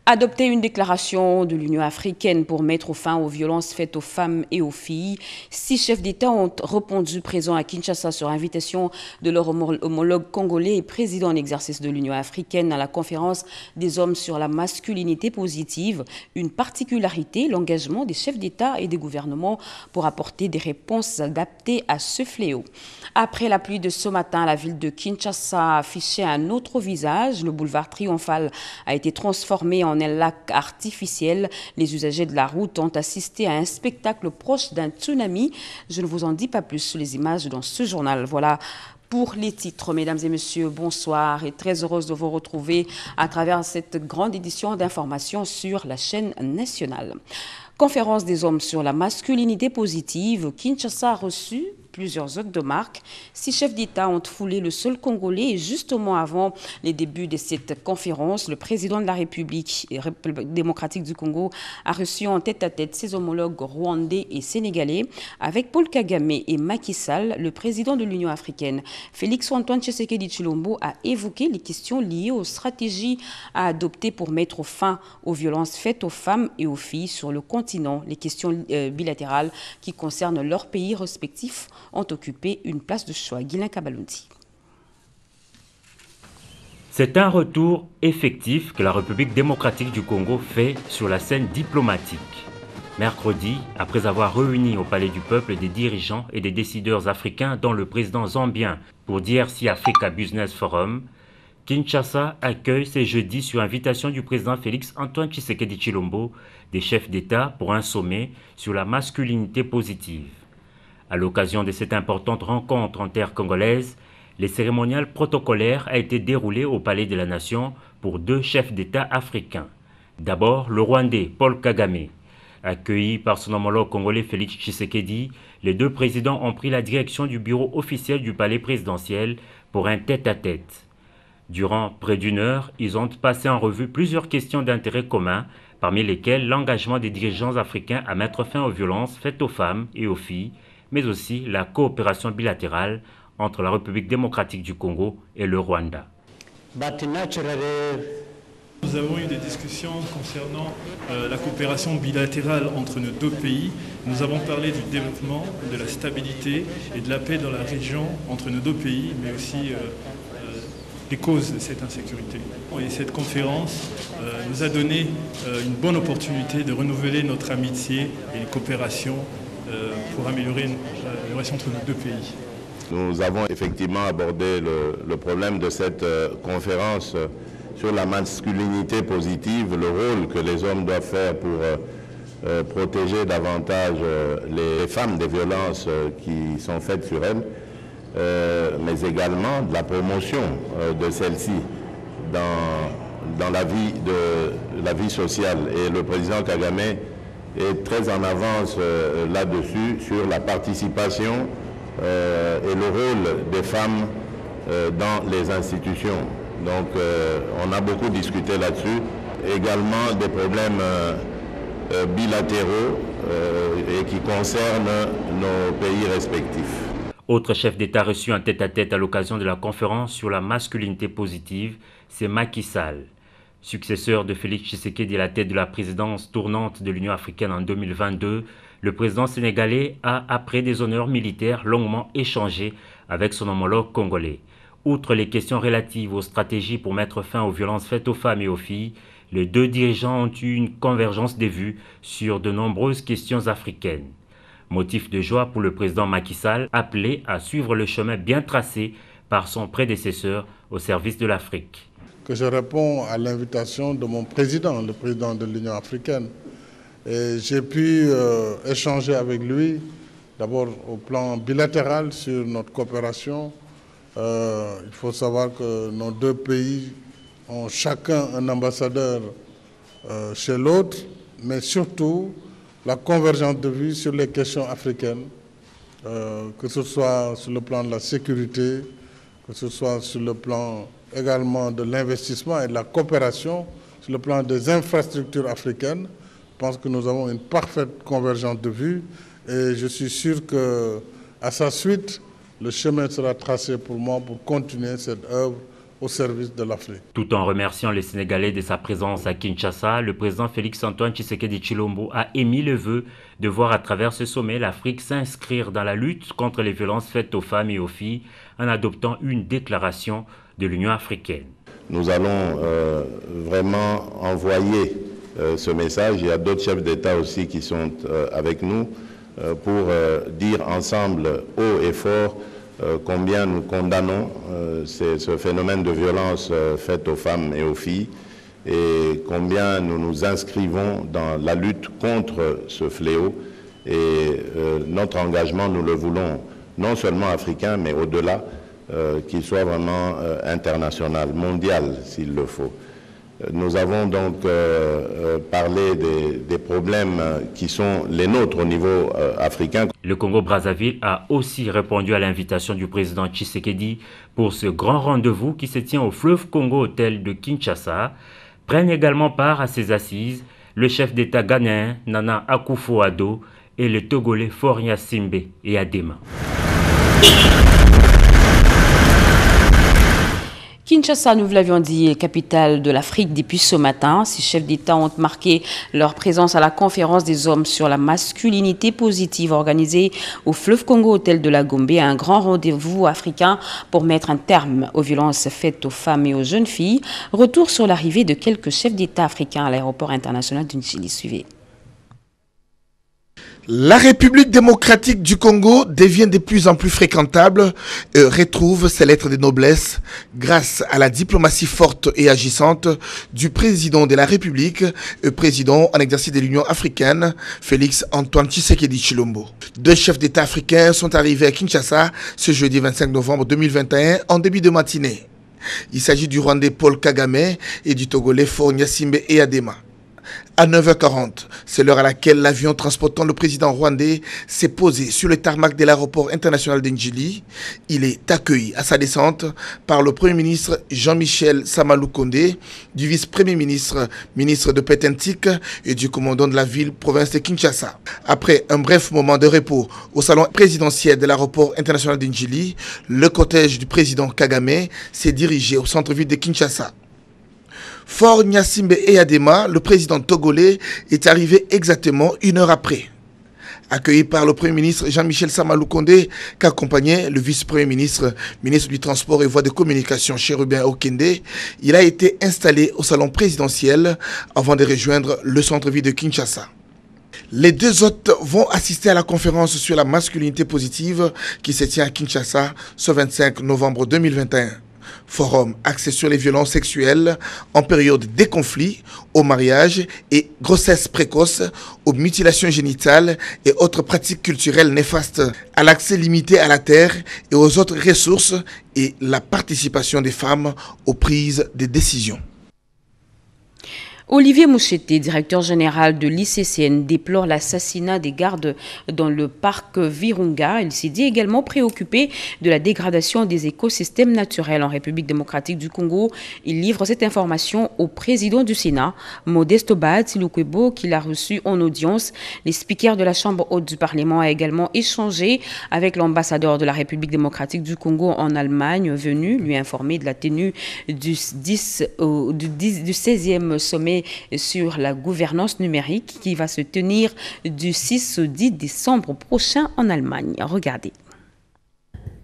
Adopter une déclaration de l'Union africaine pour mettre fin aux violences faites aux femmes et aux filles. 6 chefs d'État ont répondu présents à Kinshasa sur invitation de leur homologue congolais et président en exercice de l'Union africaine à la conférence des hommes sur la masculinité positive. Une particularité, l'engagement des chefs d'État et des gouvernements pour apporter des réponses adaptées à ce fléau. Après la pluie de ce matin, la ville de Kinshasa affichait un autre visage. Le boulevard triomphal a été transformé en un lac artificiel. Les usagers de la route ont assisté à un spectacle proche d'un tsunami. Je ne vous en dis pas plus sur les images dans ce journal. Voilà pour les titres. Mesdames et messieurs, bonsoir et très heureuse de vous retrouver à travers cette grande édition d'information sur la chaîne nationale. Conférence des hommes sur la masculinité positive. Kinshasa a reçu plusieurs hôtes de marque. 6 chefs d'État ont foulé le sol congolais et justement avant les débuts de cette conférence, le président de la République démocratique du Congo a reçu en tête-à-tête ses homologues rwandais et sénégalais avec Paul Kagame et Macky Sall. Le président de l'Union africaine, Félix-Antoine Tshisekedi Tshilombo, a évoqué les questions liées aux stratégies à adopter pour mettre fin aux violences faites aux femmes et aux filles sur le continent. Les questions bilatérales qui concernent leurs pays respectifs ont occupé une place de choix. Guilain Kabaloundi. C'est un retour effectif que la République démocratique du Congo fait sur la scène diplomatique. Mercredi, après avoir réuni au Palais du Peuple des dirigeants et des décideurs africains dont le président zambien pour DRC Africa Business Forum, Kinshasa accueille ce jeudi sur invitation du président Félix-Antoine Tshisekedi Tshilombo des chefs d'État pour un sommet sur la masculinité positive. À l'occasion de cette importante rencontre en terre congolaise, le cérémonial protocolaire a été déroulé au Palais de la Nation pour 2 chefs d'État africains. D'abord, le Rwandais Paul Kagame. Accueillis par son homologue congolais Félix Tshisekedi, les 2 présidents ont pris la direction du bureau officiel du palais présidentiel pour un tête-à-tête. Durant près d'1 heure, ils ont passé en revue plusieurs questions d'intérêt commun, parmi lesquelles l'engagement des dirigeants africains à mettre fin aux violences faites aux femmes et aux filles, mais aussi la coopération bilatérale entre la République démocratique du Congo et le Rwanda. Nous avons eu des discussions concernant la coopération bilatérale entre nos 2 pays. Nous avons parlé du développement, de la stabilité et de la paix dans la région entre nos 2 pays, mais aussi des causes de cette insécurité. Et cette conférence nous a donné une bonne opportunité de renouveler notre amitié et une coopération pour améliorer la relation entre nos 2 pays. Nous avons effectivement abordé le problème de cette conférence sur la masculinité positive, le rôle que les hommes doivent faire pour protéger davantage les femmes des violences qui sont faites sur elles, mais également de la promotion de celles-ci dans la vie sociale. Et le président Kagame est très en avance là-dessus, sur la participation et le rôle des femmes dans les institutions. Donc on a beaucoup discuté là-dessus. Également des problèmes bilatéraux et qui concernent nos pays respectifs. Autre chef d'État reçu en tête-à-tête à l'occasion de la conférence sur la masculinité positive, c'est Macky Sall. Successeur de Félix Tshisekedi à la tête de la présidence tournante de l'Union africaine en 2022, le président sénégalais a, après des honneurs militaires, longuement échangé avec son homologue congolais. Outre les questions relatives aux stratégies pour mettre fin aux violences faites aux femmes et aux filles, les 2 dirigeants ont eu une convergence des vues sur de nombreuses questions africaines. Motif de joie pour le président Macky Sall, appelé à suivre le chemin bien tracé par son prédécesseur au service de l'Afrique. Que je réponds à l'invitation de mon président, le président de l'Union africaine. Et j'ai pu échanger avec lui, d'abord au plan bilatéral sur notre coopération. Il faut savoir que nos 2 pays ont chacun un ambassadeur chez l'autre, mais surtout la convergence de vues sur les questions africaines, que ce soit sur le plan de la sécurité, que ce soit sur le plan également de l'investissement et de la coopération, sur le plan des infrastructures africaines. Je pense que nous avons une parfaite convergence de vues et je suis sûr qu'à sa suite, le chemin sera tracé pour moi pour continuer cette œuvre au service de l'Afrique. Tout en remerciant les Sénégalais de sa présence à Kinshasa, le président Félix-Antoine Tshisekedi Tshilombo a émis le vœu de voir à travers ce sommet l'Afrique s'inscrire dans la lutte contre les violences faites aux femmes et aux filles en adoptant une déclaration de l'Union africaine. Nous allons vraiment envoyer ce message. Il y a d'autres chefs d'État aussi qui sont avec nous pour dire ensemble haut et fort combien nous condamnons ce phénomène de violence faite aux femmes et aux filles et combien nous nous inscrivons dans la lutte contre ce fléau. Et notre engagement, nous le voulons non seulement africain, mais au-delà, qu'il soit vraiment international, mondial s'il le faut. Nous avons donc parlé des problèmes qui sont les nôtres au niveau africain. Le Congo-Brazzaville a aussi répondu à l'invitation du président Tshisekedi pour ce grand rendez-vous qui se tient au fleuve Congo Hôtel de Kinshasa. Prennent également part à ces assises le chef d'État ghanéen Nana Akufo-Addo et le Togolais Faure Gnassingbé Eyadema. Kinshasa, nous vous l'avions dit, capitale de l'Afrique depuis ce matin. Ces chefs d'État ont marqué leur présence à la conférence des hommes sur la masculinité positive organisée au fleuve Congo Hôtel de la Gombe, un grand rendez-vous africain pour mettre un terme aux violences faites aux femmes et aux jeunes filles. Retour sur l'arrivée de quelques chefs d'État africains à l'aéroport international du Chili. Suivez. La République démocratique du Congo devient de plus en plus fréquentable et retrouve ses lettres de noblesse grâce à la diplomatie forte et agissante du président de la République et président en exercice de l'Union africaine, Félix-Antoine Tshisekedi Tshilombo. Deux chefs d'État africains sont arrivés à Kinshasa ce jeudi 25 novembre 2021 en début de matinée. Il s'agit du Rwandais Paul Kagame et du Togolais Faure Gnassingbé Eyadema. À 9h40, c'est l'heure à laquelle l'avion transportant le président rwandais s'est posé sur le tarmac de l'aéroport international d'Ndjili. Il est accueilli à sa descente par le Premier ministre Jean-Michel Samaloukonde, du vice-premier ministre, ministre de Pétentique et du commandant de la ville, province de Kinshasa. Après un bref moment de repos au salon présidentiel de l'aéroport international d'Ndjili, le cortège du président Kagame s'est dirigé au centre-ville de Kinshasa. Faure Gnassingbé Eyadema, le président togolais, est arrivé exactement une heure après. Accueilli par le Premier ministre Jean-Michel Samaloukonde, qu'accompagnait le vice-premier ministre, ministre du Transport et Voies de Communication, Chérubin Okende, il a été installé au salon présidentiel avant de rejoindre le centre-ville de Kinshasa. Les deux hôtes vont assister à la conférence sur la masculinité positive qui se tient à Kinshasa ce 25 novembre 2021. Forum axé sur les violences sexuelles en période des conflits, au mariage et grossesse précoce, aux mutilations génitales et autres pratiques culturelles néfastes, à l'accès limité à la terre et aux autres ressources et la participation des femmes aux prises de décisions. Olivier Moucheté, directeur général de l'ICCN, déplore l'assassinat des gardes dans le parc Virunga. Il s'est dit également préoccupé de la dégradation des écosystèmes naturels en République démocratique du Congo. Il livre cette information au président du Sénat, Modeste Bahati-Lukwebo, qu'il a reçu en audience. Les speakers de la Chambre haute du Parlement a également échangé avec l'ambassadeur de la République démocratique du Congo en Allemagne, venu lui informer de la tenue du 16e sommet sur la gouvernance numérique qui va se tenir du 6 au 10 décembre prochain en Allemagne. Regardez.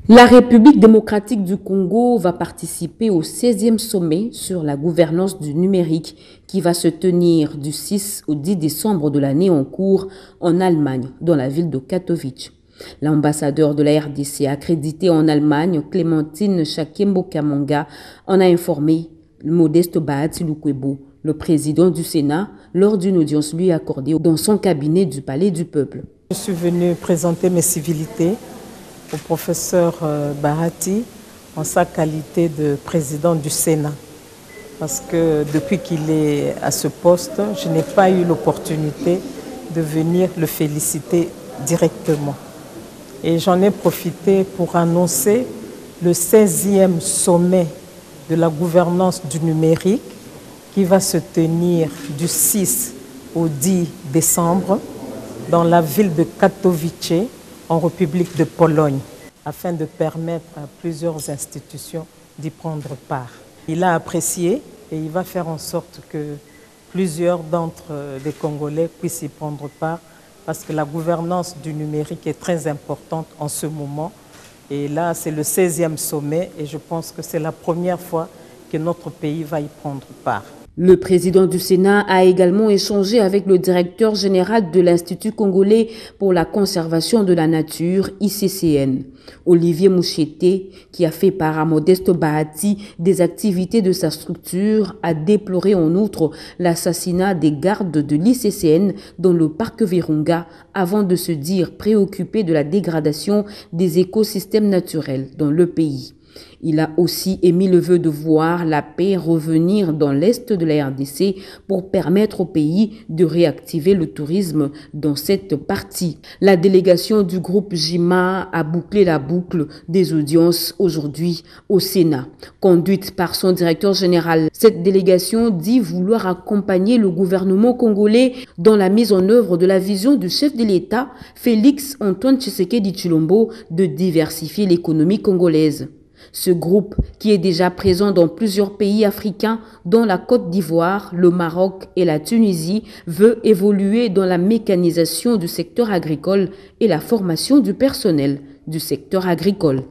La République démocratique du Congo va participer au 16e sommet sur la gouvernance du numérique qui va se tenir du 6 au 10 décembre de l'année en cours en Allemagne, dans la ville de Katowice. L'ambassadeur de la RDC accrédité en Allemagne, Clémentine Chakembo Kamanga, en a informé Modeste Bahati-Lukwebo, le président du Sénat, lors d'une audience lui accordée dans son cabinet du Palais du Peuple. Je suis venu présenter mes civilités au professeur Bahati en sa qualité de président du Sénat. Parce que depuis qu'il est à ce poste, je n'ai pas eu l'opportunité de venir le féliciter directement. Et j'en ai profité pour annoncer le 16e sommet de la gouvernance du numérique qui va se tenir du 6 au 10 décembre dans la ville de Katowice, en République de Pologne, afin de permettre à plusieurs institutions d'y prendre part. Il a apprécié et il va faire en sorte que plusieurs d'entre les Congolais puissent y prendre part parce que la gouvernance du numérique est très importante en ce moment. Et là, c'est le 16e sommet et je pense que c'est la première fois que notre pays va y prendre part. Le président du Sénat a également échangé avec le directeur général de l'Institut congolais pour la conservation de la nature, ICCN, Olivier Moucheté, qui a fait part à Modeste Bahati des activités de sa structure, a déploré en outre l'assassinat des gardes de l'ICCN dans le parc Virunga avant de se dire préoccupé de la dégradation des écosystèmes naturels dans le pays. Il a aussi émis le vœu de voir la paix revenir dans l'est de la RDC pour permettre au pays de réactiver le tourisme dans cette partie. La délégation du groupe JIMA a bouclé la boucle des audiences aujourd'hui au Sénat. Conduite par son directeur général, cette délégation dit vouloir accompagner le gouvernement congolais dans la mise en œuvre de la vision du chef de l'État, Félix Antoine Tshisekedi Tshilombo, de diversifier l'économie congolaise. Ce groupe, qui est déjà présent dans plusieurs pays africains, dont la Côte d'Ivoire, le Maroc et la Tunisie, veut évoluer dans la mécanisation du secteur agricole et la formation du personnel du secteur agricole.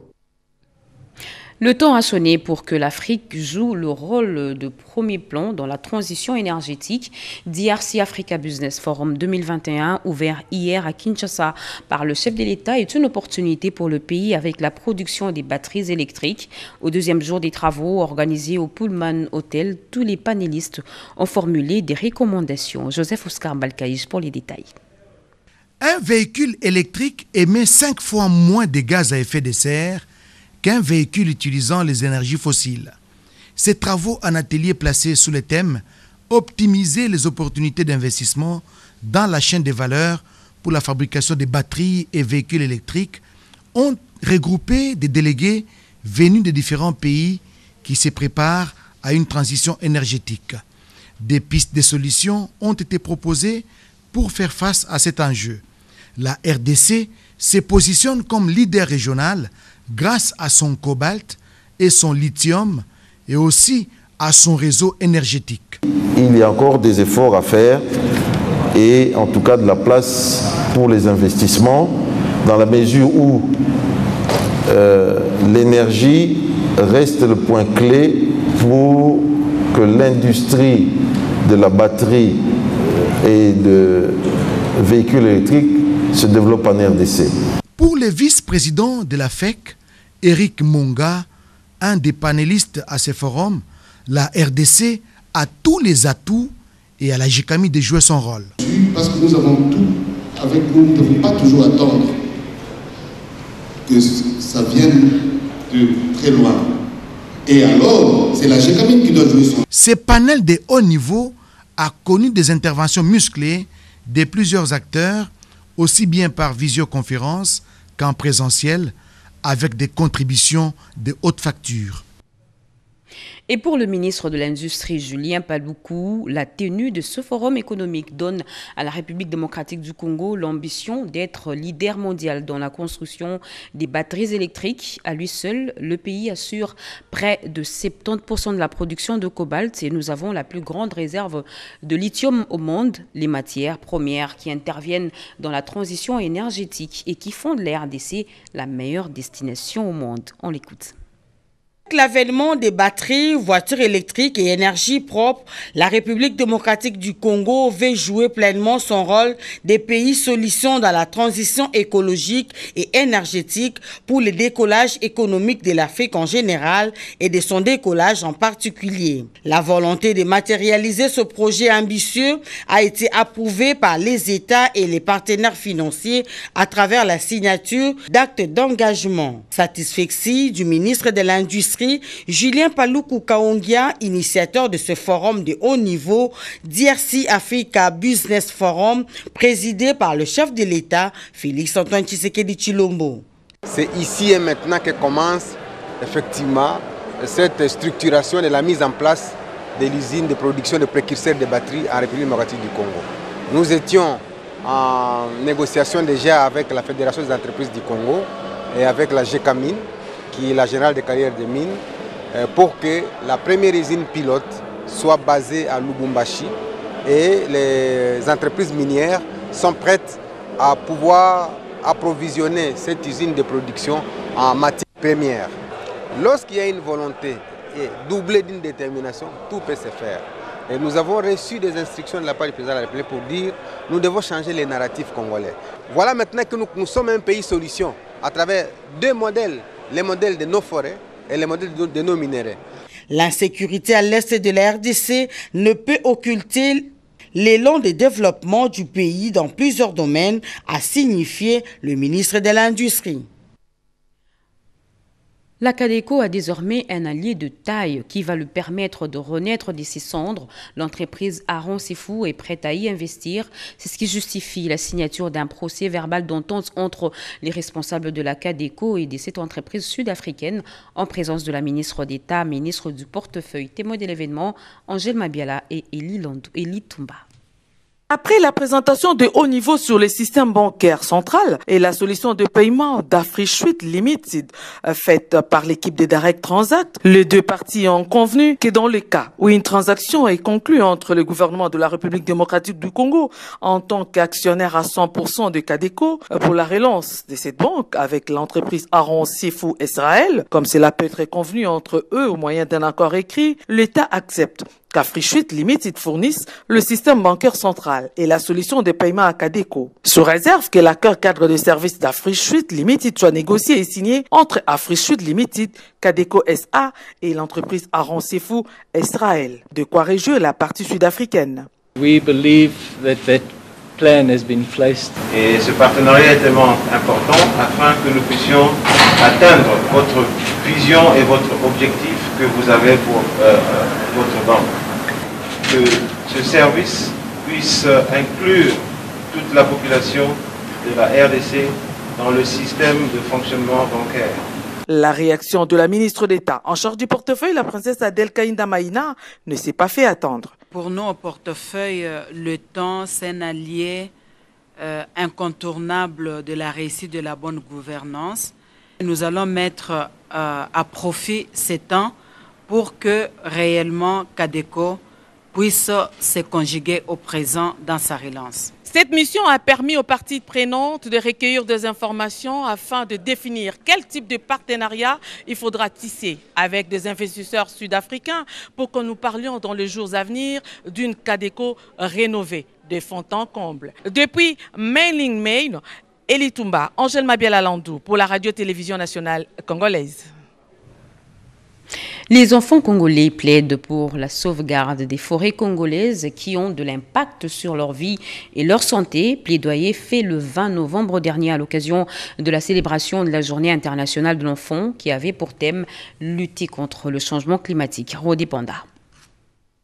Le temps a sonné pour que l'Afrique joue le rôle de premier plan dans la transition énergétique. DRC Africa Business Forum 2021, ouvert hier à Kinshasa par le chef de l'État, est une opportunité pour le pays avec la production des batteries électriques. Au deuxième jour des travaux organisés au Pullman Hotel, tous les panélistes ont formulé des recommandations. Joseph Oscar Balkaïch pour les détails. Un véhicule électrique émet 5 fois moins de gaz à effet de serre qu'un véhicule utilisant les énergies fossiles. Ces travaux en atelier placés sous le thème « Optimiser les opportunités d'investissement dans la chaîne des valeurs pour la fabrication des batteries et véhicules électriques » ont regroupé des délégués venus de différents pays qui se préparent à une transition énergétique. Des pistes de solutions ont été proposées pour faire face à cet enjeu. La RDC se positionne comme leader régional grâce à son cobalt et son lithium et aussi à son réseau énergétique. Il y a encore des efforts à faire et en tout cas de la place pour les investissements dans la mesure où l'énergie reste le point clé pour que l'industrie de la batterie et de véhicules électriques se développe en RDC. Pour le vice-président de la FEC, Eric Monga, un des panélistes à ce forum, la RDC a tous les atouts et à la GECAMI de jouer son rôle. Parce que nous avons tout avec nous, nous ne devons pas toujours attendre que ça vienne de très loin. Et alors, c'est la GECAMI qui doit jouer son rôle. Ce panel de haut niveau a connu des interventions musclées de plusieurs acteurs, aussi bien par visioconférence qu'en présentiel, avec des contributions de haute facture. Et pour le ministre de l'Industrie, Julien Paluku, la tenue de ce forum économique donne à la République démocratique du Congo l'ambition d'être leader mondial dans la construction des batteries électriques. À lui seul, le pays assure près de 70% de la production de cobalt et nous avons la plus grande réserve de lithium au monde, les matières premières qui interviennent dans la transition énergétique et qui font de la RDC la meilleure destination au monde. On l'écoute. L'avènement des batteries, voitures électriques et énergie propre, la République démocratique du Congo veut jouer pleinement son rôle des pays solutions dans la transition écologique et énergétique pour le décollage économique de l'Afrique en général et de son décollage en particulier. La volonté de matérialiser ce projet ambitieux a été approuvée par les États et les partenaires financiers à travers la signature d'actes d'engagement. Satisfectie du ministre de l'Industrie, Julien Paluku Kaongia, initiateur de ce forum de haut niveau, DRC Africa Business Forum, présidé par le chef de l'État, Félix Antoine Tshisekedi Tshilombo. C'est ici et maintenant que commence effectivement cette structuration et la mise en place de l'usine de production de précurseurs de batteries en République démocratique du Congo. Nous étions en négociation déjà avec la Fédération des entreprises du Congo et avec la GECAMIN, qui est la Générale des carrières des mines, pour que la première usine pilote soit basée à Lubumbashi et les entreprises minières sont prêtes à pouvoir approvisionner cette usine de production en matières premières. Lorsqu'il y a une volonté et doublée d'une détermination, tout peut se faire. Et nous avons reçu des instructions de la part du président de la République pour dire que nous devons changer les narratifs congolais. Voilà maintenant que nous sommes un pays solution à travers deux modèles, les modèles de nos forêts et les modèles de nos minéraux. L'insécurité à l'est de la RDC ne peut occulter l'élan de développement du pays dans plusieurs domaines, a signifié le ministre de l'Industrie. La Cadeco a désormais un allié de taille qui va lui permettre de renaître de ses cendres. L'entreprise Aron Sefou est prête à y investir. C'est ce qui justifie la signature d'un procès verbal d'entente entre les responsables de la Cadeco et de cette entreprise sud-africaine en présence de la ministre d'État, ministre du portefeuille. Témoin de l'événement, Angèle Mabiala et Eli Tumba. Après la présentation de haut niveau sur le système bancaire central et la solution de paiement d'Afrique Limited faite par l'équipe de Direct Transact, les deux parties ont convenu que dans le cas où une transaction est conclue entre le gouvernement de la République démocratique du Congo en tant qu'actionnaire à 100% de Cadeco pour la relance de cette banque avec l'entreprise Aron Sefou Israël, comme cela peut être convenu entre eux au moyen d'un accord écrit, l'État accepte qu'Afrique Limited fournisse le système bancaire central et la solution de paiement à Cadeco, sous réserve que l'accord cadre de service d'Afrique Limited soit négocié et signé entre Afrique Limited, Cadeco SA et l'entreprise Aron Sefou Israël, de quoi réjouir la partie sud-africaine. We believe that plan has been placed. Et ce partenariat est tellement important afin que nous puissions atteindre votre vision et votre objectif que vous avez pour votre banque. Que ce service puisse inclure toute la population de la RDC dans le système de fonctionnement bancaire. La réaction de la ministre d'État en charge du portefeuille, la princesse Adèle Kaïnda Maïna, ne s'est pas fait attendre. Pour nous, au portefeuille, le temps, c'est un allié incontournable de la réussite de la bonne gouvernance. Nous allons mettre à profit ces temps pour que réellement Cadeco puisse se conjuguer au présent dans sa relance. Cette mission a permis aux parties prenantes de recueillir des informations afin de définir quel type de partenariat il faudra tisser avec des investisseurs sud-africains pour que nous parlions dans les jours à venir d'une Cadeco rénovée, de fond en comble. Depuis Mailing Mail, Eli Tumba, Angèle Mabiala Landou pour la radio-télévision nationale congolaise. Les enfants congolais plaident pour la sauvegarde des forêts congolaises qui ont de l'impact sur leur vie et leur santé. Plaidoyer fait le 20 novembre dernier à l'occasion de la célébration de la Journée internationale de l'enfant qui avait pour thème lutter contre le changement climatique. Rodi Panda.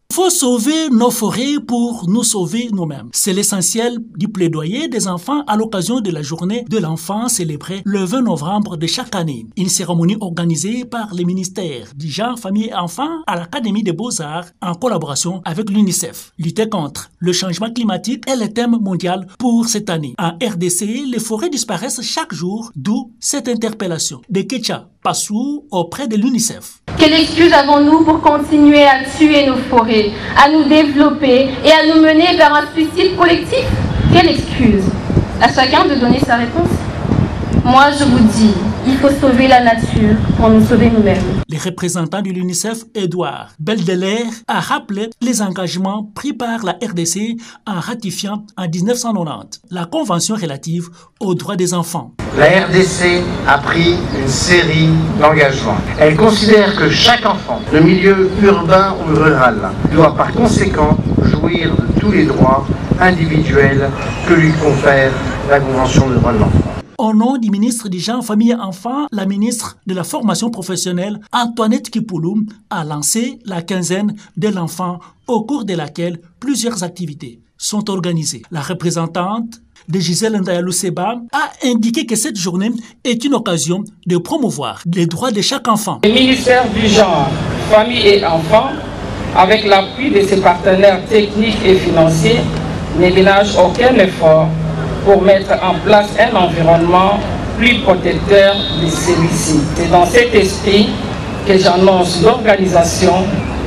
Il faut sauver nos forêts pour nous sauver nous-mêmes. C'est l'essentiel du plaidoyer des enfants à l'occasion de la journée de l'enfant célébrée le 20 novembre de chaque année. Une cérémonie organisée par le ministère du Genre, Famille et Enfants à l'Académie des Beaux-Arts en collaboration avec l'UNICEF. Lutter contre le changement climatique est le thème mondial pour cette année. En RDC, les forêts disparaissent chaque jour, d'où cette interpellation de Ketcha Passou auprès de l'UNICEF. Quelle excuse avons-nous pour continuer à tuer nos forêts, à nous développer et à nous mener vers un suicide collectif? Quelle excuse? À chacun de donner sa réponse. Moi, je vous dis, il faut sauver la nature pour nous sauver nous-mêmes. Le représentant de l'UNICEF, Edouard Beldeler, a rappelé les engagements pris par la RDC en ratifiant en 1990 la Convention relative aux droits des enfants. La RDC a pris une série d'engagements. Elle considère que chaque enfant, de milieu urbain ou rural, doit par conséquent jouir de tous les droits individuels que lui confère la Convention des droits de l'enfant. Au nom du ministre des Gens, Famille et Enfants, la ministre de la Formation professionnelle, Antoinette Kipoulou, a lancé la quinzaine de l'enfant au cours de laquelle plusieurs activités sont organisées. La représentante de Gisèle Ndayalou Seba a indiqué que cette journée est une occasion de promouvoir les droits de chaque enfant. Le ministère du Genre, Famille et Enfants, avec l'appui de ses partenaires techniques et financiers, ne ménage aucun effort pour mettre en place un environnement plus protecteur de celui-ci. C'est dans cet esprit que j'annonce l'organisation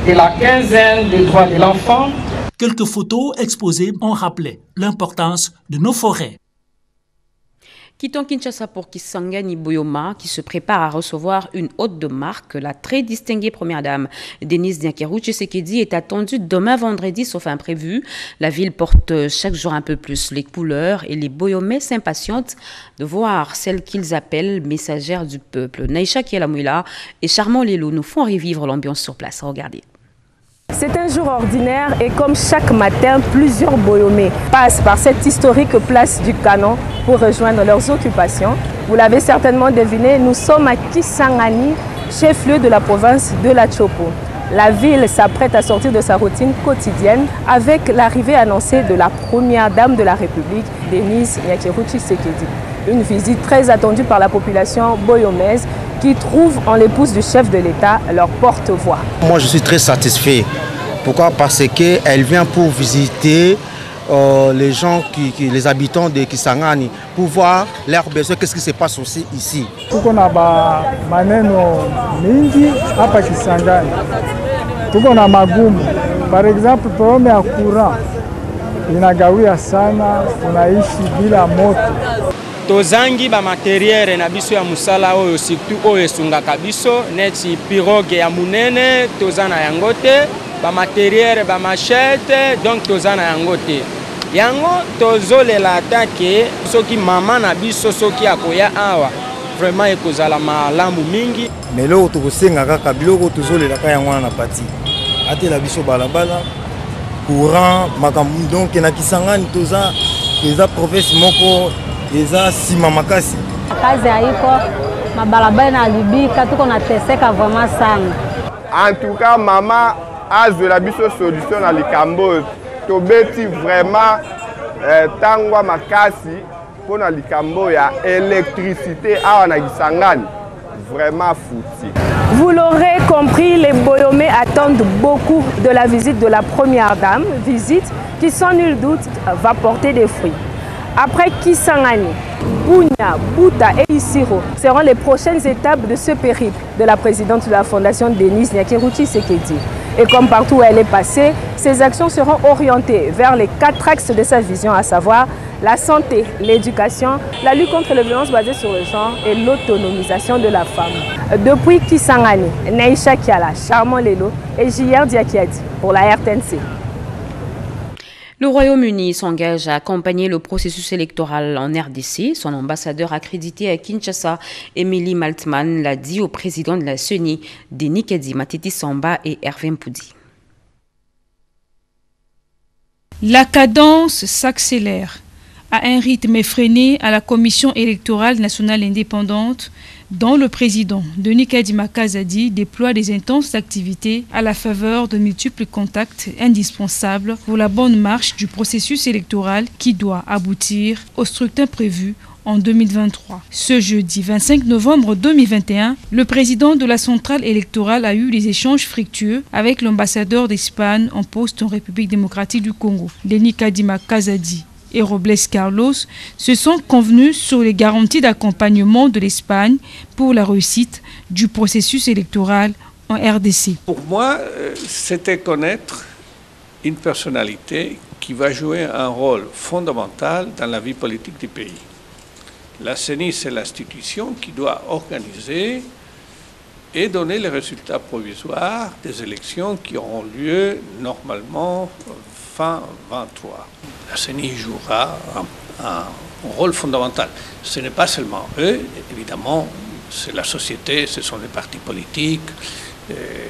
de la quinzaine des droits de l'enfant. Quelques photos exposées ont rappelé l'importance de nos forêts. Quittons Kinshasa pour Kisangani Boyoma, qui se prépare à recevoir une hôte de marque. La très distinguée première dame Denise Nyakeru Tshisekedi est attendue demain vendredi, sauf imprévu. La ville porte chaque jour un peu plus les couleurs et les Boyomais s'impatientent de voir celle qu'ils appellent messagère du peuple. Naïcha Kielamouila et Charmant Lelo nous font revivre l'ambiance sur place. Regardez. C'est un jour ordinaire et comme chaque matin, plusieurs Boyomais passent par cette historique place du Canon pour rejoindre leurs occupations. Vous l'avez certainement deviné, nous sommes à Kisangani, chef-lieu de la province de la Chopo. La ville s'apprête à sortir de sa routine quotidienne avec l'arrivée annoncée de la première dame de la République, Denise Nyakeru Tshisekedi. Une visite très attendue par la population boyomaise qui trouve en l'épouse du chef de l'État leur porte-voix. Moi je suis très satisfait. Pourquoi? Parce qu'elle vient pour visiter les gens, les habitants de Kisangani, pour voir leurs besoins, qu'est-ce qui se passe aussi ici. Tuko na maneno mingi hapa Kisangani. Tuko na magumu. Par exemple, problème ya courant inagawia sana, tunaishi bila moto. Tozangi ba matériel na biso ya musala oyo surtout oyo esungaka biso neti pirogue ya munene tozana yango te, ba matériel ba machette donc tozana yango te. Yango tozolela atake soki mama na biso soki akoya awa vraiment ekozala malamu mingi. Melo tokosenga kaka biloko tozolela ka yango na pati. Atela biso balabala courant makambu donc na Kisangani toza province moko eza sima makasi. Kazi haiko, mabalabala na libika, tuko nateseka vraiment sana. En tout cas, mama azwela biso solution na likambo. Tobeti vraiment tangwa makasi pona likambo ya électricité awa na Kisangani. Vraiment fouti. Vous l'aurez compris, les Boyomais attendent beaucoup de la visite de la première dame, visite qui sans nul doute va porter des fruits. Après Kisangani, Bunia, Buta et Isiro seront les prochaines étapes de ce périple de la présidente de la Fondation Denise Nyakeru Tshisekedi. Et comme partout où elle est passée, ses actions seront orientées vers les 4 axes de sa vision, à savoir la santé, l'éducation, la lutte contre les violences basées sur le genre et l'autonomisation de la femme. Depuis Kisangani, Naïcha Kiala, Charmant Lelo et J.R. Diakiadi pour la RTNC. Le Royaume-Uni s'engage à accompagner le processus électoral en RDC. Son ambassadeur accrédité à Kinshasa, Emily Maltman, l'a dit au président de la CENI, Denis Kedi Matiti Samba et Hervé Mpoudi. La cadence s'accélère à un rythme effréné à la Commission électorale nationale indépendante, dont le président Denis Kadima Kazadi déploie des intenses activités à la faveur de multiples contacts indispensables pour la bonne marche du processus électoral qui doit aboutir au scrutin prévu en 2023. Ce jeudi 25 novembre 2021, le président de la centrale électorale a eu des échanges fructueux avec l'ambassadeur d'Espagne en poste en République démocratique du Congo, Denis Kadima Kazadi et Robles Carlos se sont convenus sur les garanties d'accompagnement de l'Espagne pour la réussite du processus électoral en RDC. Pour moi, c'était connaître une personnalité qui va jouer un rôle fondamental dans la vie politique du pays. La CENI, c'est l'institution qui doit organiser et donner les résultats provisoires des élections qui auront lieu normalement fin 23. La CENI jouera un rôle fondamental. Ce n'est pas seulement eux, évidemment, c'est la société, ce sont les partis politiques,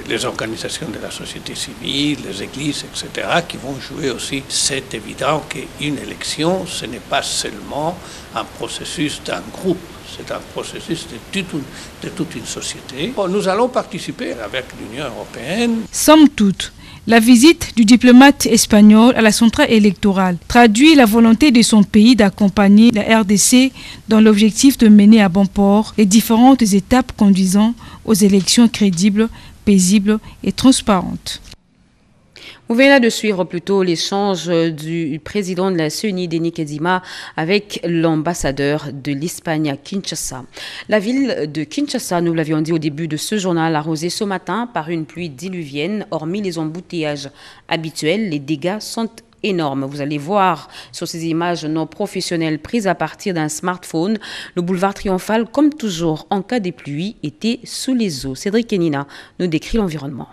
les organisations de la société civile, les églises, etc., qui vont jouer aussi. C'est évident qu'une élection, ce n'est pas seulement un processus d'un groupe, c'est un processus de toute une société. Bon, nous allons participer avec l'Union européenne. Somme toute, la visite du diplomate espagnol à la centrale électorale traduit la volonté de son pays d'accompagner la RDC dans l'objectif de mener à bon port les différentes étapes conduisant aux élections crédibles, paisibles et transparentes. Vous venez là de suivre plutôt l'échange du président de la CENI, Denis Kadima, avec l'ambassadeur de l'Espagne à Kinshasa. La ville de Kinshasa, nous l'avions dit au début de ce journal, arrosée ce matin par une pluie diluvienne. Hormis les embouteillages habituels, les dégâts sont énorme. Vous allez voir sur ces images non professionnelles prises à partir d'un smartphone, le boulevard Triomphal, comme toujours en cas de pluie, était sous les eaux. Cédric Kenina nous décrit l'environnement.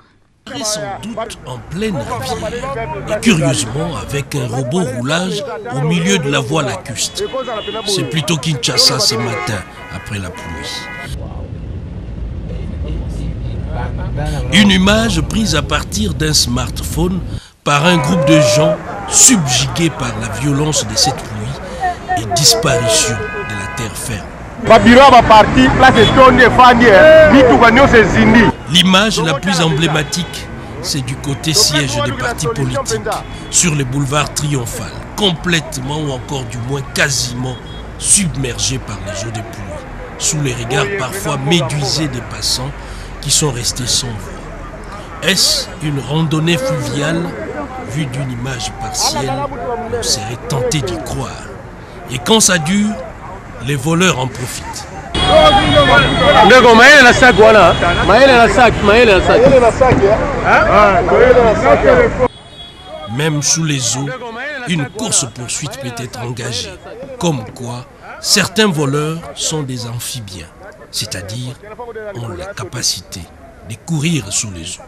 Sans doute en pleine rivière et curieusement avec un robot roulage au milieu de la voie lacustre. C'est plutôt Kinshasa ce matin après la pluie. Une image prise à partir d'un smartphone par un groupe de gens subjugués par la violence de cette pluie et disparition de la terre ferme. L'image la plus emblématique, c'est du côté siège des partis politiques, sur le boulevard Triomphal, complètement ou encore du moins quasiment submergé par les eaux de pluie, sous les regards parfois médusés des passants qui sont restés sans voix. Est-ce une randonnée fluviale? Vu d'une image partielle, on serait tenté d'y croire. Et quand ça dure, les voleurs en profitent. Même sous les eaux, une course-poursuite peut être engagée. Comme quoi, certains voleurs sont des amphibiens, c'est-à-dire ont la capacité de courir sous les eaux.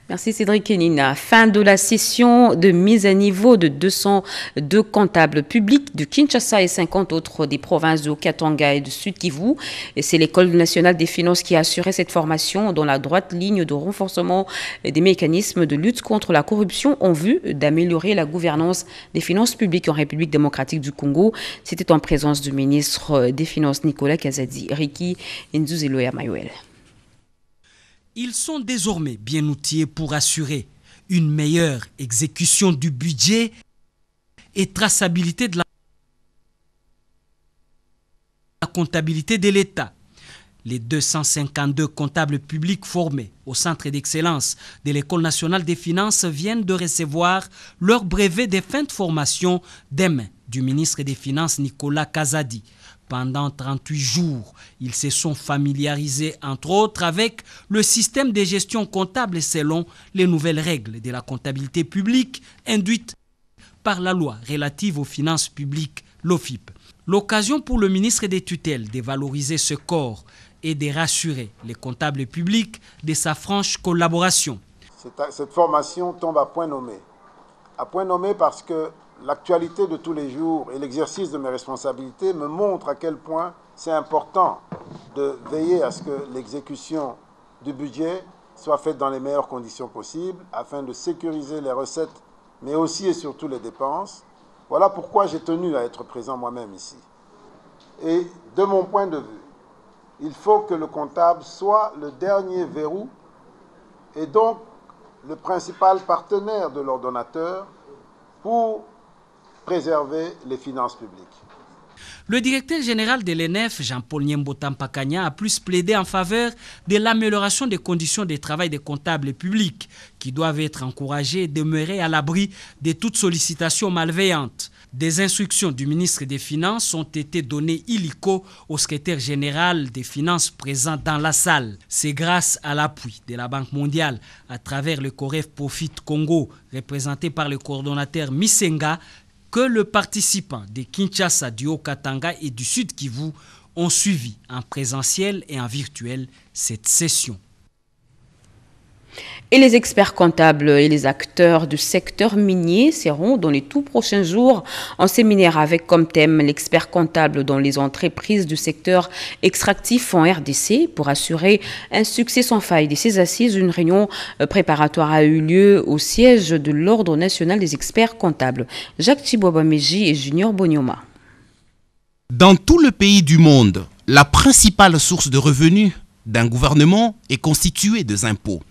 Merci Cédric Kenina. Fin de la session de mise à niveau de 202 comptables publics de Kinshasa et 50 autres des provinces de Katanga et de Sud-Kivu. C'est l'École nationale des finances qui a assuré cette formation dans la droite ligne de renforcement des mécanismes de lutte contre la corruption en vue d'améliorer la gouvernance des finances publiques en République démocratique du Congo. C'était en présence du ministre des Finances Nicolas Kazadi. Ricky Nzuzeloya Mayuel. Ils sont désormais bien outillés pour assurer une meilleure exécution du budget et traçabilité de la comptabilité de l'État. Les 252 comptables publics formés au Centre d'excellence de l'École nationale des finances viennent de recevoir leur brevet de fin de formation demain du ministre des Finances Nicolas Kazadi. Pendant 38 jours, ils se sont familiarisés, entre autres, avec le système de gestion comptable selon les nouvelles règles de la comptabilité publique induites par la loi relative aux finances publiques, l'OFIP. L'occasion pour le ministre des tutelles de valoriser ce corps et de rassurer les comptables publics de sa franche collaboration. Cette formation tombe à point nommé. À point nommé parce que l'actualité de tous les jours et l'exercice de mes responsabilités me montrent à quel point c'est important de veiller à ce que l'exécution du budget soit faite dans les meilleures conditions possibles afin de sécuriser les recettes, mais aussi et surtout les dépenses. Voilà pourquoi j'ai tenu à être présent moi-même ici. Et de mon point de vue, il faut que le comptable soit le dernier verrou et donc le principal partenaire de l'ordonnateur pour préserver les finances publiques. Le directeur général de l'ENEF, Jean-Paul Nyembo-Tampakanya, a plus plaidé en faveur de l'amélioration des conditions de travail des comptables publics qui doivent être encouragés et demeurer à l'abri de toute sollicitation malveillante. Des instructions du ministre des Finances ont été données illico au secrétaire général des Finances présent dans la salle. C'est grâce à l'appui de la Banque mondiale à travers le COREF Profit Congo, représenté par le coordonnateur Misenga, que le participant de Kinshasa, du Haut-Katanga et du Sud-Kivu ont suivi en présentiel et en virtuel cette session. Et les experts comptables et les acteurs du secteur minier seront dans les tout prochains jours en séminaire avec comme thème l'expert comptable dans les entreprises du secteur extractif en RDC pour assurer un succès sans faille de ces assises. Une réunion préparatoire a eu lieu au siège de l'Ordre national des experts comptables. Jacques Chibobameji et Junior Bonyoma. Dans tout le pays du monde, la principale source de revenus d'un gouvernement est constituée des impôts.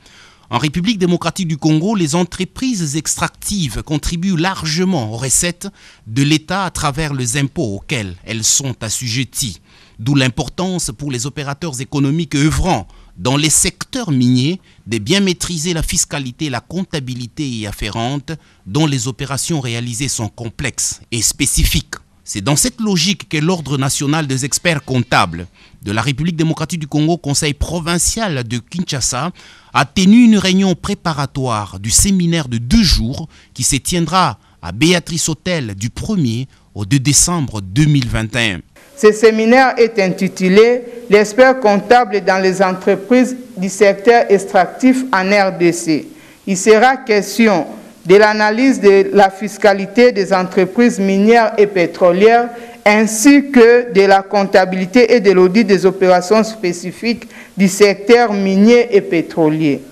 En République démocratique du Congo, les entreprises extractives contribuent largement aux recettes de l'État à travers les impôts auxquels elles sont assujetties. D'où l'importance pour les opérateurs économiques œuvrant dans les secteurs miniers, de bien maîtriser la fiscalité, la comptabilité y afférente, dont les opérations réalisées sont complexes et spécifiques. C'est dans cette logique que l'Ordre national des experts comptables de la République démocratique du Congo, Conseil provincial de Kinshasa, a tenu une réunion préparatoire du séminaire de 2 jours qui se tiendra à Béatrice Hôtel du 1er au 2 décembre 2021. Ce séminaire est intitulé « L'expert comptable dans les entreprises du secteur extractif en RDC ». Il sera question de l'analyse de la fiscalité des entreprises minières et pétrolières ainsi que de la comptabilité et de l'audit des opérations spécifiques du secteur minier et pétrolier.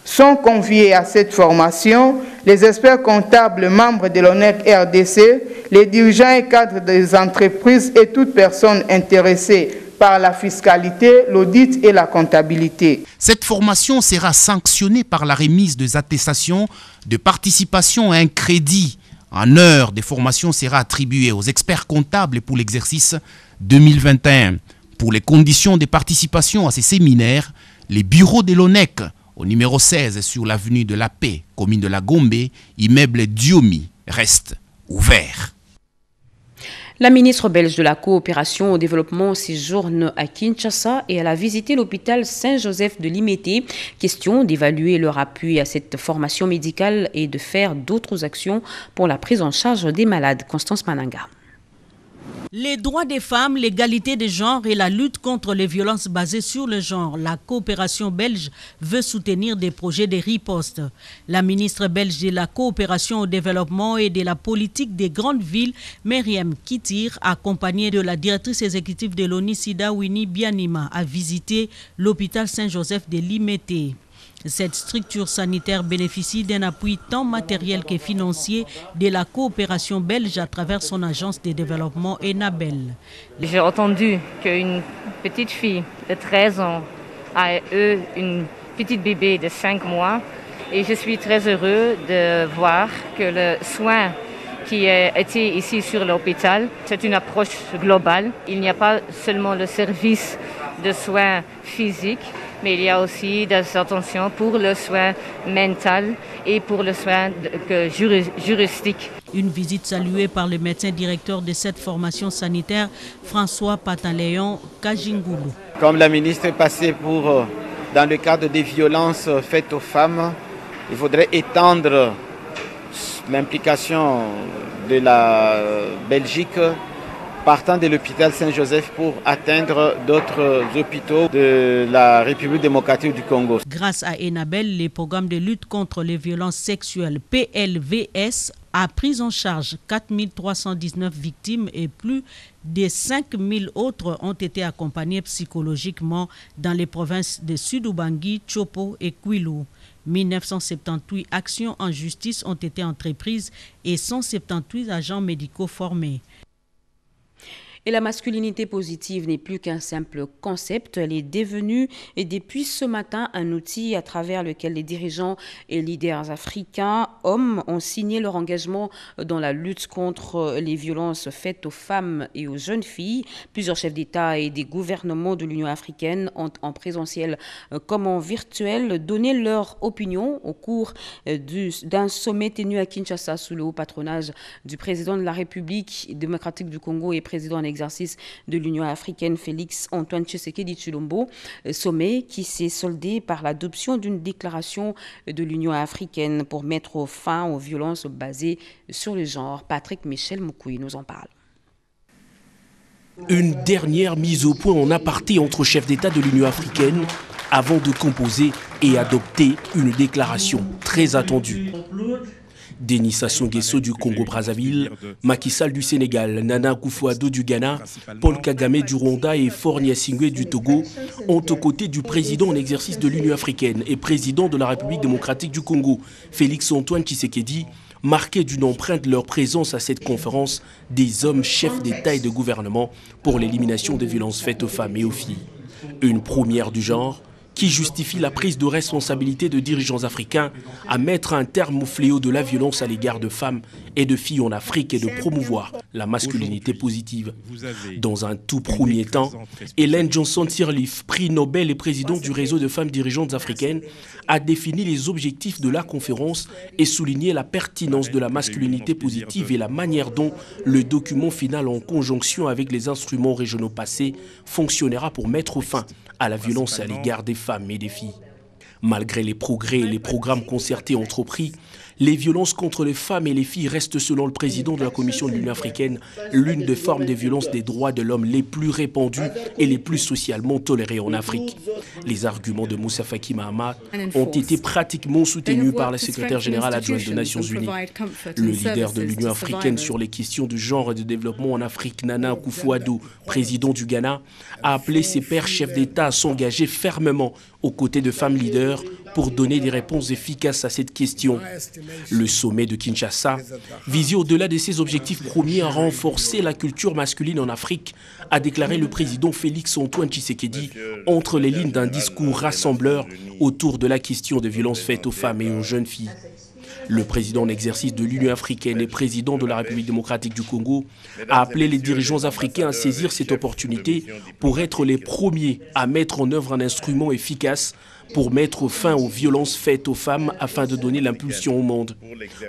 Sont conviés à cette formation les experts comptables membres de l'ONEC RDC, les dirigeants et cadres des entreprises et toute personne intéressée par la fiscalité, l'audit et la comptabilité. Cette formation sera sanctionnée par la remise des attestations de participation à un crédit. En heure de formation sera attribué aux experts comptables pour l'exercice 2021. Pour les conditions de participation à ces séminaires, les bureaux de l'ONEC au numéro 16 sur l'avenue de la Paix, commune de la Gombe, immeuble Diomi, restent ouverts. La ministre belge de la coopération au développement séjourne à Kinshasa et elle a visité l'hôpital Saint-Joseph de Limete. Question d'évaluer leur appui à cette formation médicale et de faire d'autres actions pour la prise en charge des malades. Constance Mananga. Les droits des femmes, l'égalité des genres et la lutte contre les violences basées sur le genre. La coopération belge veut soutenir des projets de riposte. La ministre belge de la coopération au développement et de la politique des grandes villes, Myriam Kitir, accompagnée de la directrice exécutive de l'ONU-SIDA, Winnie Bianima, a visité l'hôpital Saint-Joseph de Limete. Cette structure sanitaire bénéficie d'un appui tant matériel que financier de la coopération belge à travers son agence de développement ENABEL. J'ai entendu qu'une petite fille de 13 ans a eu une petite bébé de 5 mois et je suis très heureux de voir que le soin qui a été ici sur l'hôpital, c'est une approche globale. Il n'y a pas seulement le service de soins physiques, mais il y a aussi des attentions pour le soin mental et pour le soin juridique. Une visite saluée par le médecin directeur de cette formation sanitaire, François Patanléon Kajingoulou. Comme la ministre est passée dans le cadre des violences faites aux femmes, il faudrait étendre l'implication de la Belgique partant de l'hôpital Saint-Joseph pour atteindre d'autres hôpitaux de la République démocratique du Congo. Grâce à ENABEL, les programmes de lutte contre les violences sexuelles PLVS a pris en charge 4319 victimes et plus de 5000 autres ont été accompagnés psychologiquement dans les provinces de Sud-Ubangi, Chopo et Kwilu. 1978 actions en justice ont été entreprises et 178 agents médicaux formés. Et la masculinité positive n'est plus qu'un simple concept, elle est devenue, et depuis ce matin, un outil à travers lequel les dirigeants et leaders africains, hommes, ont signé leur engagement dans la lutte contre les violences faites aux femmes et aux jeunes filles. Plusieurs chefs d'État et des gouvernements de l'Union africaine ont, en présentiel comme en virtuel, donné leur opinion au cours d'un sommet tenu à Kinshasa sous le haut patronage du président de la République démocratique du Congo et président en exercice de l'Union africaine Félix Antoine Tshisekedi Tshilombo, sommet qui s'est soldé par l'adoption d'une déclaration de l'Union africaine pour mettre fin aux violences basées sur le genre. Patrick Michel Moukoui nous en parle. Une dernière mise au point en aparté entre chefs d'État de l'Union africaine avant de composer et adopter une déclaration très attendue. Denis Sassou Nguesso du Congo-Brazzaville, Macky Sall du Sénégal, Nana Akufo-Addo du Ghana, Paul Kagame du Rwanda et Faure Gnassingbé du Togo ont aux côtés du président en exercice de l'Union africaine et président de la République démocratique du Congo, Félix Antoine Tshisekedi, marqué d'une empreinte leur présence à cette conférence des hommes chefs d'État et de gouvernement pour l'élimination des violences faites aux femmes et aux filles. Une première du genre qui justifie la prise de responsabilité de dirigeants africains à mettre un terme au fléau de la violence à l'égard de femmes et de filles en Afrique et de promouvoir la masculinité positive. Dans un tout premier temps, Ellen Johnson Sirleaf, prix Nobel et présidente du réseau de femmes dirigeantes africaines, a défini les objectifs de la conférence et souligné la pertinence de la masculinité positive et la manière dont le document final en conjonction avec les instruments régionaux passés fonctionnera pour mettre fin à la violence à l'égard des femmes et des filles. Malgré les progrès et les programmes concertés entrepris, les violences contre les femmes et les filles restent, selon le président de la Commission de l'Union africaine, l'une des formes de violence des droits de l'homme les plus répandues et les plus socialement tolérées en Afrique. Les arguments de Moussa Faki Mahamat ont été pratiquement soutenus par la secrétaire générale adjointe des Nations Unies. Le leader de l'Union africaine sur les questions de genre et de développement en Afrique, Nana Akufo-Addo, président du Ghana, a appelé ses pairs chefs d'État à s'engager fermement aux côtés de femmes leaders pour donner des réponses efficaces à cette question. Le sommet de Kinshasa visait au-delà de ses objectifs premiers à renforcer la culture masculine en Afrique, a déclaré le président Félix Antoine Tshisekedi entre les lignes d'un discours rassembleur autour de la question des violences faites aux femmes et aux jeunes filles. Le président en exercice de l'Union africaine et président de la République démocratique du Congo a appelé les dirigeants africains à saisir cette opportunité pour être les premiers à mettre en œuvre un instrument efficace pour mettre fin aux violences faites aux femmes afin de donner l'impulsion au monde.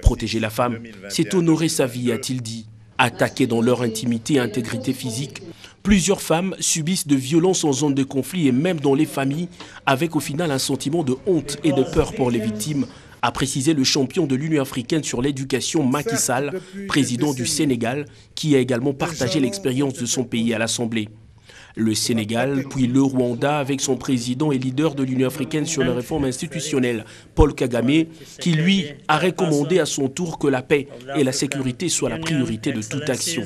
Protéger la femme, c'est honorer sa vie, a-t-il dit. Attaquées dans leur intimité et intégrité physique, plusieurs femmes subissent de violences en zone de conflit et même dans les familles, avec au final un sentiment de honte et de peur pour les victimes, a précisé le champion de l'Union africaine sur l'éducation Macky Sall, président du Sénégal, qui a également partagé l'expérience de son pays à l'Assemblée. Le Sénégal, puis le Rwanda, avec son président et leader de l'Union africaine sur la réforme institutionnelle, Paul Kagame, qui lui a recommandé à son tour que la paix et la sécurité soient la priorité de toute action.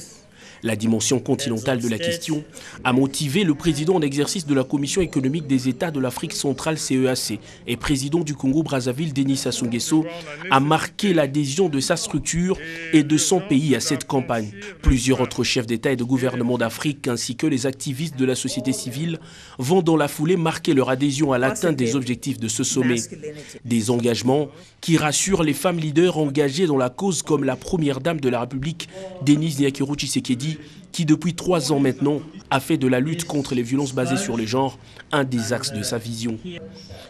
La dimension continentale de la question a motivé le président en exercice de la Commission économique des États de l'Afrique centrale CEAC et président du Congo-Brazzaville Denis Sassou Nguesso à marquer l'adhésion de sa structure et de son pays à cette campagne. Plusieurs autres chefs d'État et de gouvernement d'Afrique ainsi que les activistes de la société civile vont dans la foulée marquer leur adhésion à l'atteinte des objectifs de ce sommet. Des engagements qui rassurent les femmes leaders engagées dans la cause comme la première dame de la République, Denise Nyakiro Tshisekedi, qui depuis 3 ans maintenant a fait de la lutte contre les violences basées sur le genre un des axes de sa vision.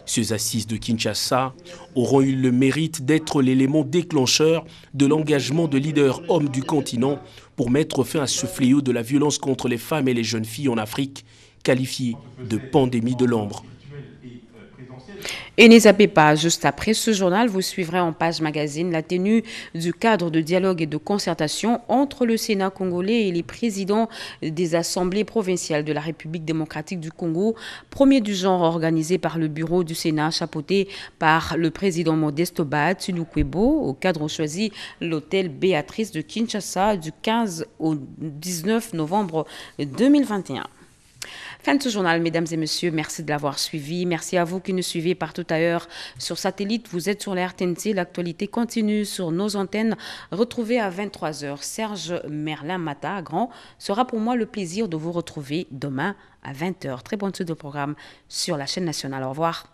Ces assises de Kinshasa auront eu le mérite d'être l'élément déclencheur de l'engagement de leaders hommes du continent pour mettre fin à ce fléau de la violence contre les femmes et les jeunes filles en Afrique, qualifié de pandémie de l'ombre. Et ne zappez pas, juste après ce journal, vous suivrez en page magazine la tenue du cadre de dialogue et de concertation entre le Sénat congolais et les présidents des assemblées provinciales de la République démocratique du Congo, premier du genre organisé par le bureau du Sénat, chapeauté par le président Modeste Ba Tshilukwebo, au cadre choisi l'hôtel Béatrice de Kinshasa du 15 au 19 novembre 2021. Fin de ce journal, mesdames et messieurs. Merci de l'avoir suivi. Merci à vous qui nous suivez partout ailleurs sur satellite. Vous êtes sur la RTNC. L'actualité continue sur nos antennes. Retrouvez à 23h Serge Merlin Mata Grand. Sera pour moi le plaisir de vous retrouver demain à 20h. Très bonne suite de programme sur la chaîne nationale. Au revoir.